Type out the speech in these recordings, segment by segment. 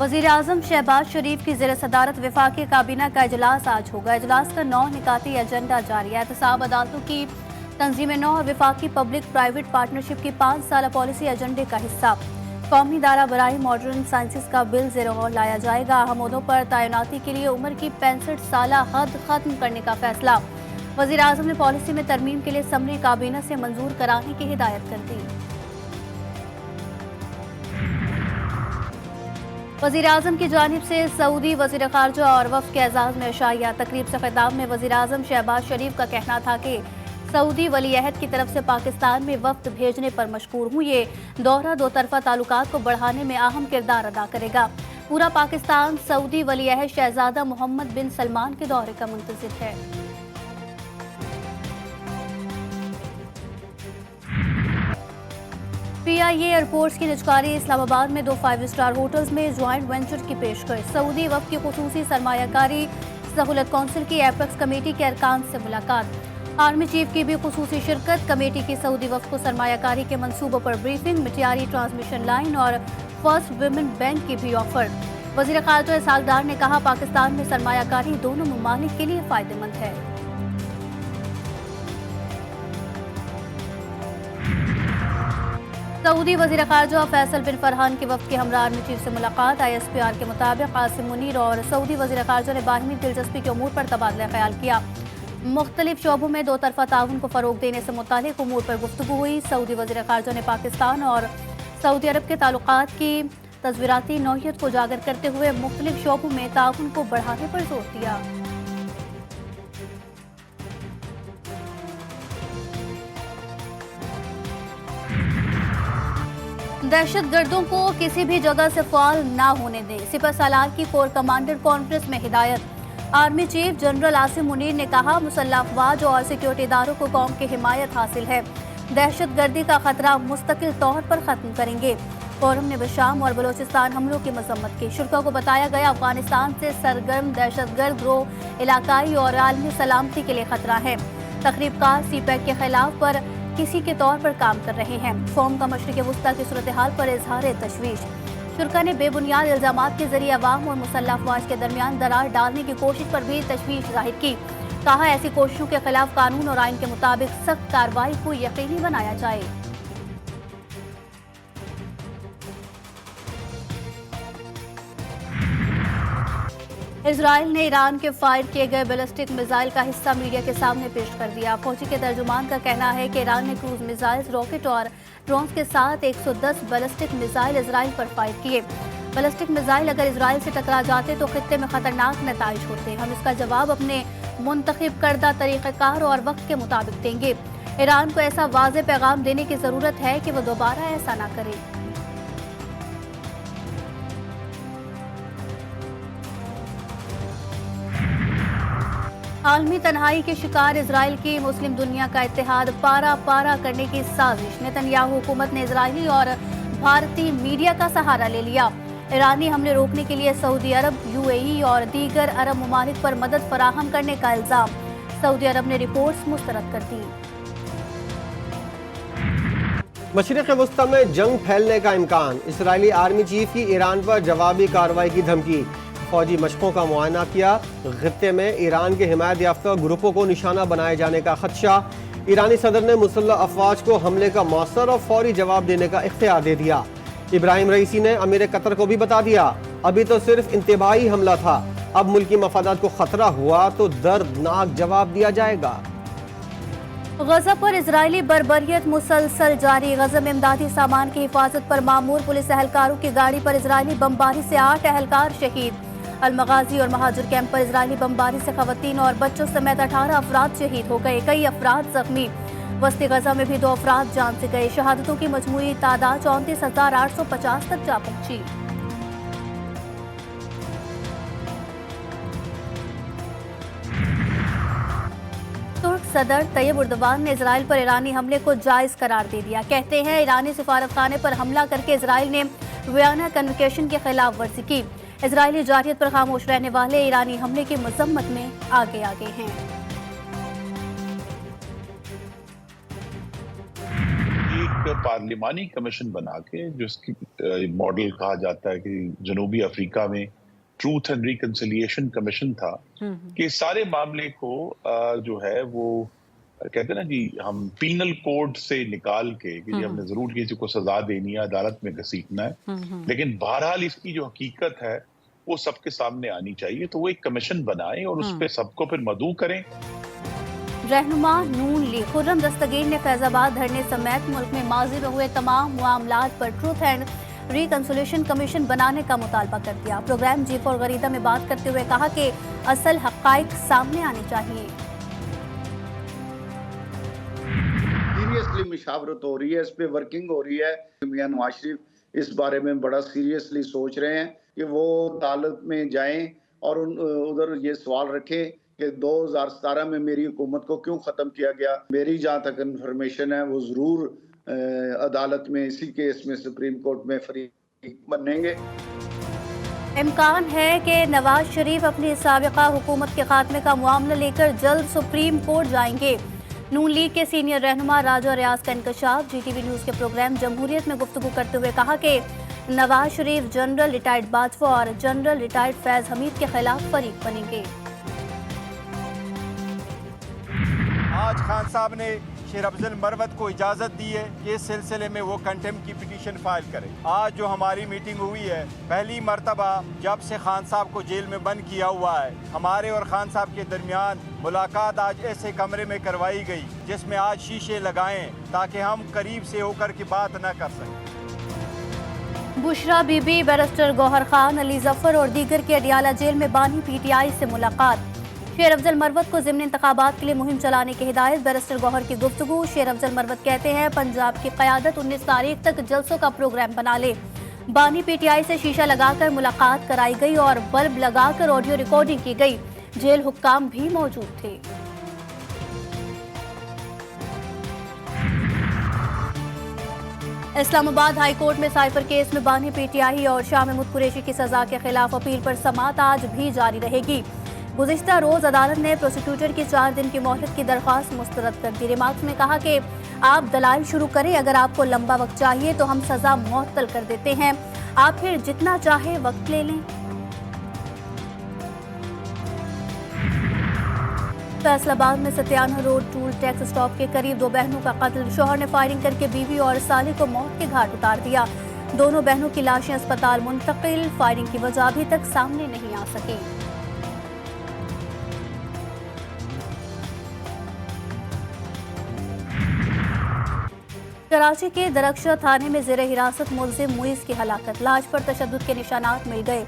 वज़ीर आज़म शहबाज शरीफ की ज़ेर सदारत वफाकी काबीना का इजलास आज होगा। इजलास का 9 निकाती एजेंडा जारी है। एहतसाब अदालतों की तंजीम 9 और वफाकी पब्लिक प्राइवेट पार्टनरशिप की 5 साल पॉलिसी एजेंडे का हिस्सा। कौमी दायरा बराई मॉडर्न साइंसेज का बिल ज़ेर गौर लाया जाएगा। अहमदों पर तैनाती के लिए उम्र की 65 साल हद खत्म करने का फैसला। वज़ीर आज़म ने पॉलिसी में तरमीम के लिए समरी काबीना से मंजूर कराने की हिदायत कर दी। वज़ीर आज़म की जानिब से सऊदी वज़ीर ख़ारजा और वफ़द के एजाज़ में अशाइया तकरीब से खिताब में वज़ीर आज़म शहबाज शरीफ का कहना था कि सऊदी वली अहद की तरफ से पाकिस्तान में वफ़द भेजने पर मशकूर हूँ। ये दौरा दो तरफ़ा ताल्लुकात को बढ़ाने में अहम किरदार अदा करेगा। पूरा पाकिस्तान सऊदी वली अहद शहजादा मोहम्मद बिन सलमान के दौरे का मुंतज़िर है। PIA एयरपोर्ट्स की निजकारी इस्लामाबाद में 2 5 स्टार होटल्स में ज्वाइंट वेंचर की पेशकश। सऊदी वफ़द की खुसूसी सरमायाकारी सहूलत कौंसिल की एपेक्स कमेटी के अरकान से मुलाकात। आर्मी चीफ की भी खुसूसी शिरकत। कमेटी की सऊदी वफ़द को सरमायाकारी के मंसूबों पर ब्रीफिंग, मिटियारी ट्रांसमिशन लाइन और फर्स्ट वुमेन बैंक की भी ऑफर। वज़ीर ख़ारजा इसहाक डार ने कहा, पाकिस्तान में सरमायाकारी दोनों ममालिक के लिए फ़ायदेमंद है। सऊदी वज़ीर ख़ारजा फैसल बिन फरहान के वफ़द के हमरा आर्मी चीफ से मुलाकात। ISPR के मुताबिक कासिम मुनीर और सऊदी वज़ीर ख़ारजा ने बाहिमी दिलचस्पी के उमूर पर तबादला ख्याल किया। मुख्तलिफ शोबों में दो तरफ़ा ताउन को फ़रोग़ देने से मुतालिक उमूर पर गुफ्तगू हुई। सऊदी वज़ीर ख़ारजा ने पाकिस्तान और सऊदी अरब के ताल्लुकात की तस्वीराती नौइयत को उजागर करते हुए मुख्तलिफ शोबों में ताउन को बढ़ाने पर जोर दिया। दहशत गर्दों को किसी भी जगह से फाल ना होने दें, सिपह सालार की कोर कमांडर कॉन्फ्रेंस में हिदायत। Army chief general Asim Munir ने कहा, मुसल्लह अफवाज और सिक्योरिटी इदारों को कौम की हिमायत हासिल है। दहशत गर्दी का खतरा मुस्तकिल तौर पर खत्म करेंगे। फोरम ने बशाम और बलोचिस्तान हमलों की मजम्मत की। शुरा को बताया गया, अफगानिस्तान से सरगर्म दहशतगर्द ग्रोह इलाकाई और आलमी सलामती के लिए खतरा है। तकरीबकार CPEC के खिलाफ पर किसी के तौर पर काम कर रहे हैं। कौम का मशरिक़ वस्ता की सूरत हाल पर इजहार तशवीश। शुरा ने बेबुनियाद इल्जामात के जरिए अवाम और मुसल्लह अफवाज के दरमियान दरार डालने की कोशिश पर भी तशवीश जाहिर की। कहा, ऐसी कोशिशों के खिलाफ कानून और आइन के मुताबिक सख्त कार्रवाई को यकीनी बनाया जाए। इजराइल ने ईरान के फायर किए गए बैलिस्टिक मिसाइल का हिस्सा मीडिया के सामने पेश कर दिया। फौजी के तर्जुमान का कहना है कि ईरान ने क्रूज मिसाइल, रॉकेट और ड्रोन्स के साथ 110 बैलिस्टिक मिसाइल इजराइल पर फायर किए। बैलिस्टिक मिसाइल अगर इजराइल से टकरा जाते तो खित्ते में खतरनाक नताइज होते। हम इसका जवाब अपने मुंतखब करदा तरीक़ाकार और वक्त के मुताबिक देंगे। ईरान को ऐसा वाज़ेह पैगाम देने की ज़रूरत है कि वो दोबारा ऐसा ना करे। आलमी तन्हाई के शिकार इजराइल की मुस्लिम दुनिया का इत्तेहाद पारा पारा करने की साजिश। नेतन्याहू हुकूमत ने इजरायली और भारतीय मीडिया का सहारा ले लिया। ईरानी हमले रोकने के लिए सऊदी अरब, UAE और दीगर अरब ममालिक पर मदद फराहम करने का इल्जाम। सऊदी अरब ने रिपोर्ट्स मुस्तरद कर दी। मशरिक़ वस्ता में जंग फैलने का इम्कान। इसराइली आर्मी चीफ की ईरान पर जवाबी कार्रवाई की धमकी। फौजी मशकों का मुआयना किया। खित्ते में ईरान के हिमायत याफ्ता ग्रुपों को निशाना बनाए जाने का खदशा। ईरानी सदर ने मुसल्लह अफवाज को हमले का मौसर और फौरी जवाब देने का इख्तियार दे दिया। इब्राहिम रईसी ने अमीर कतर को भी बता दिया, अभी तो सिर्फ इंतबाही हमला था, अब मुल्की मफादात को खतरा हुआ तो दर्दनाक जवाब दिया जाएगा। गजा पर इजरायली बर्बरियत मुसलसल जारी। गजा में इमदादी सामान की हिफाजत पर मामूर पुलिस एहलकारों की गाड़ी पर इजरायली बमबारी से 8 एहलकार शहीद। अलमगाजी और महाजुर कैंप पर इजरायली बमबारी से खवातीन और बच्चों समेत 18 अफराद शहीद हो गए, कई अफराद जख्मी। वस्ती गजा में भी 2 अफराद जान से गए। शहादतों की मजमूई तादाद 34,850 तक जा पहुंची। तुर्क सदर तैयब उर्दवान ने इजराइल पर ईरानी हमले को जायज करार दे दिया। कहते हैं, ईरानी सिफारत खाने पर हमला करके इजराइल ने वियना कन्वेंशन की खिलाफ वर्जी की। इजरायली जारियत पर खामोश रहने वाले ईरानी हमले की मजम्मत में आगे आगे हैं। एक पार्लिमानी कमीशन बना के, जिसकी मॉडल कहा जाता है कि जनूबी अफ्रीका में ट्रूथ एंड रिकंसिलिएशन कमीशन था, कि सारे मामले को जो है वो कहते हैं ना जी, हम पीनल कोड से निकाल के कि हमने जरूर किसी को सजा देनी है, अदालत में घसीटना है, लेकिन बहरहाल इसकी जो हकीकत है वो सबके सामने आनी चाहिए। तो वो एक कमीशन बनाए और उस पर सबको फिर मदऊ करें। रहनुमा नून लीग खुर्रम दस्तगीर ने फैजाबाद धरने समेत मुल्क में माजी में हुए तमाम मामलात पर ट्रूथ एंड रिकंसिलिएशन कमीशन बनाने का मुतालबा कर दिया। प्रोग्राम G4 गरीदा में बात करते हुए कहा कि असल हक़ाइक़ सामने आने चाहिए। सीरियसली मुशावरत हो रही है, इस पे वर्किंग हो रही है। मियां नवाज शरीफ इस बारे में बड़ा सीरियसली सोच रहे हैं कि वो अदालत में जाएं और उधर ये सवाल रखें कि 2017 में मेरी हुकूमत को क्यों ख़त्म किया गया। मेरी जहाँ तक इन्फॉर्मेशन है वो ज़रूर अदालत में इसी केस में सुप्रीम कोर्ट में फरीक बनेंगे। इम्कान है कि नवाज शरीफ अपनी साबिका हुकूमत के खात्मे का मामला लेकर जल्द सुप्रीम कोर्ट जाएंगे। नून लीग के सीनियर रहनुमा राजा रियाज का इंकशाफ। GTV न्यूज़ के प्रोग्राम जमहूरियत में गुफ्तगू करते हुए कहा कि नवाज शरीफ जनरल रिटायर्ड बाजवा और जनरल रिटायर्ड फैज हमीद के खिलाफ फरीक बनेंगे। आज खान साहब ने शेर अफजल मरवत को इजाज़त दी है कि इस सिलसिले में वो कंटेम्प्ट की पिटीशन फाइल करें। आज जो हमारी मीटिंग हुई है, पहली मरतबा जब से खान साहब को जेल में बंद किया हुआ है, हमारे और खान साहब के दरमियान मुलाकात आज ऐसे कमरे में करवाई गई जिसमें आज शीशे लगाएं ताकि हम करीब से होकर की बात न कर सकें। बुशरा बीबी, बैरिस्टर गौहर खान, अली जफर और दीगर की अडियाला जेल में बानी PTI से मुलाकात। शेर अफजल मरवत को ज़िमनी इंतखाबात के लिए मुहिम चलाने की हिदायत। बैरिस्टर गौहर की गुफ्तगू। शेर अफजल मरवत कहते हैं पंजाब की क़यादत 19 तारीख तक जलसों का प्रोग्राम बना ले। बानी PTI से शीशा लगाकर मुलाकात कराई गई और बल्ब लगाकर ऑडियो रिकॉर्डिंग की गई। जेल हुक्काम भी मौजूद थे। इस्लामाबाद हाई कोर्ट में साइफर केस में बानी PTI और शाह महमूद कुरैशी की सजा के खिलाफ अपील पर समाअत आज भी जारी रहेगी। गुज़िश्ता रोज अदालत ने प्रोसिक्यूटर की 4 दिन की मोहलत की दरख्वास्त मुस्तरद कर दी। रिमार्क्स में कहा कि आप दलाइल शुरू करें, अगर आपको लंबा वक्त चाहिए तो हम सजा मुअत्तल कर देते हैं, आप फिर जितना चाहे वक्त ले लें। फैसलाबाद में सत्याना रोड टूल टैक्स स्टॉप के करीब 2 बहनों का कत्ल। शौहर ने फायरिंग करके बीवी और साले को मौत के घाट उतार दिया। दोनों बहनों की लाशें अस्पताल मुंतकिल। फायरिंग की वजह अभी तक सामने नहीं आ सकी। कराची के दरख्शा थाने में ज़ेरे हिरासत मुलजिम मुइज़ की हलाकत। लाश पर तशद्दुद के निशानात मिल गए।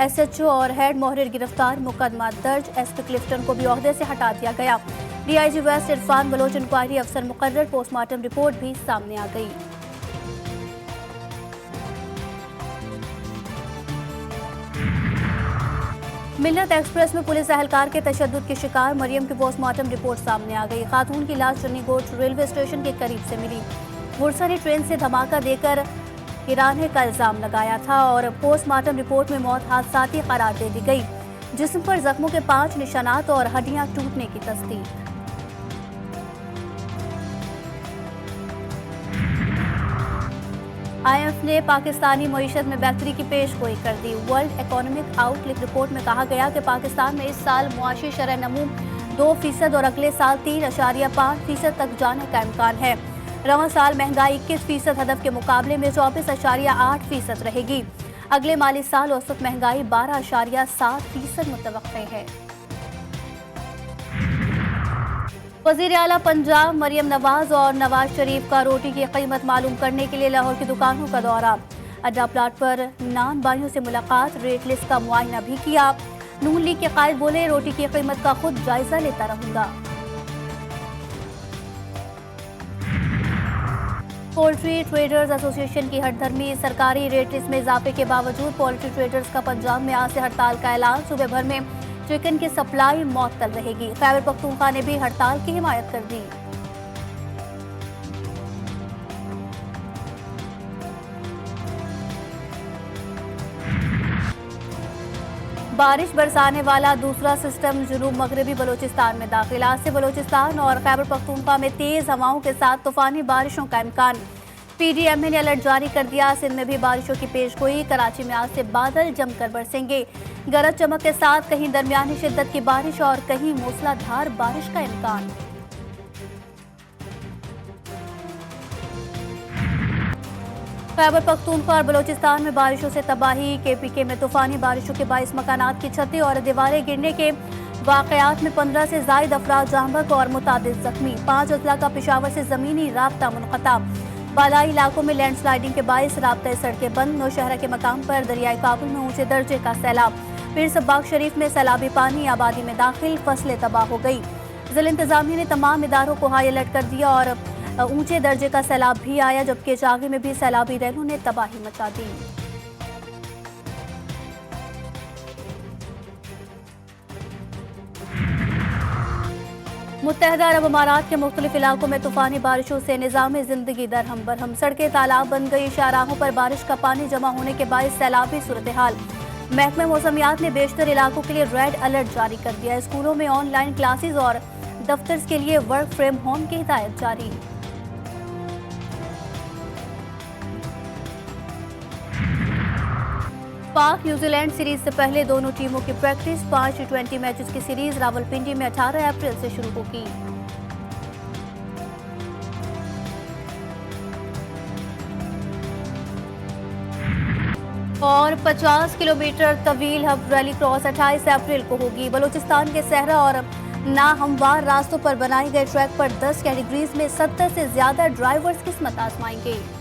SHO और हेड मोहरिर गिरफ्तार। मुकदमा दर्ज। SP क्लिफ्टन को भी ओहदे से हटा दिया गया। DIG west Irfan Baloch inquiry अफसर मुकर्रर। पोस्टमार्टम रिपोर्ट भी सामने आ गई। मिल्लत एक्सप्रेस में पुलिस एहलकार के तशद्दुद के शिकार मरियम की पोस्टमार्टम रिपोर्ट सामने आ गई। खातून की लाश चन्नीगोट रेलवे स्टेशन के करीब से मिली। मुरसा ने ट्रेन से धमाका देकर गिराने का इल्जाम लगाया था और पोस्टमार्टम रिपोर्ट में मौत हादसाती करार दे दी गई। जिस्म पर जख्मों के 5 निशानात और हड्डियां टूटने की तस्दीक। IMF ने पाकिस्तानी मईशत में बेहतरी की पेशगोई कर दी। वर्ल्ड इकोनॉमिक आउटलुक रिपोर्ट में कहा गया कि पाकिस्तान में इस साल मुआशी शरह नमू 2% और अगले साल 3.5% तक जाने का इम्कान है। रवां साल महंगाई 21% हदफ के मुकाबले में 24.8% रहेगी। अगले माली साल औसत महंगाई 12.7% मुतवक्के है। वज़ीर आला पंजाब मरियम नवाज और नवाज शरीफ का रोटी की कीमत मालूम करने के लिए लाहौर की दुकानों का दौरा। अड्डा प्लाट पर नान बाइयों से मुलाकात। रेट लिस्ट का मुआयना भी किया। नून लीग के कायद बोले रोटी की कीमत का खुद जायजा लेता रहूंगा। पोल्ट्री ट्रेडर्स एसोसिएशन की हड़धर्मी। सरकारी रेट लिस्ट में इजाफे के बावजूद पोल्ट्री ट्रेडर्स का पंजाब में आज से हड़ताल का ऐलान। सूबे भर में चिकन की सप्लाई मुअत्तल रहेगी। खैबर पख्तूनख्वा ने भी हड़ताल की हिमायत कर दी। बारिश बरसाने वाला दूसरा सिस्टम जुनूब मगरबी बलोचिस्तान में दाखिल। आज से बलोचिस्तान और खैबर पख्तूनख्वा में तेज हवाओं के साथ तूफानी बारिशों का इम्कान। पीडीएमए ने अलर्ट जारी कर दिया। सिंध में भी बारिशों की पेशगोई। कराची में आज से बादल जमकर बरसेंगे। गरज चमक के साथ कहीं दरमियानी शिद्दत की बारिश और कहीं मूसलाधार बारिश का इम्कान। खैबर पख्तूनख्वा और बलोचिस्तान में बारिशों से तबाही। केपीके में तूफानी बारिशों के बाइस मकानात की छतें और दीवारें गिरने के वाकयात में 15 से जायद अफराद जांबक और मुतादिद जख्मी। 5 अजला का पेशावर से जमीनी राब्ता मुनक़ता। बालाई इलाकों में लैंडस्लाइडिंग के बाइस राब्ता सड़कें बंद। नौशहरा के मकाम पर दरियाई काबुल में ऊंचे दर्जे का सैलाब। फिर सबाग शरीफ में सैलाबी पानी आबादी में दाखिल। फसलें तबाह हो गई। जिला इंतजामिया ने तमाम इदारों को हाई अलर्ट कर दिया और ऊंचे दर्जे का सैलाब भी आया, जबकि जागे में भी सैलाबी रैलों ने तबाही मचा दी। मुत्तहदा अरब अमारात के मुख्तलिफ इलाकों में तूफानी बारिशों से निज़ाम जिंदगी दरहम बरहम। सड़कें तालाब बन गई। शाहराहों पर बारिश का पानी जमा होने के बायस सैलाबी सूरत हाल। महकमा मौसमियात ने बेशतर इलाकों के लिए रेड अलर्ट जारी कर दिया। स्कूलों में ऑनलाइन क्लासेज और दफ्तर के लिए वर्क फ्रॉम होम की हिदायत जारी। पाक न्यूजीलैंड सीरीज से पहले दोनों टीमों की प्रैक्टिस। 5 T20 मैचेस की सीरीज रावलपिंडी में 18 अप्रैल से शुरू होगी। और 50 किलोमीटर तवील हब रैली क्रॉस 28 अप्रैल को होगी। बलूचिस्तान के सहरा और नाहमवार रास्तों पर बनाए गए ट्रैक पर 10 कैटेगरीज में 70 से ज्यादा ड्राइवर्स किस्मत आजमाएंगे।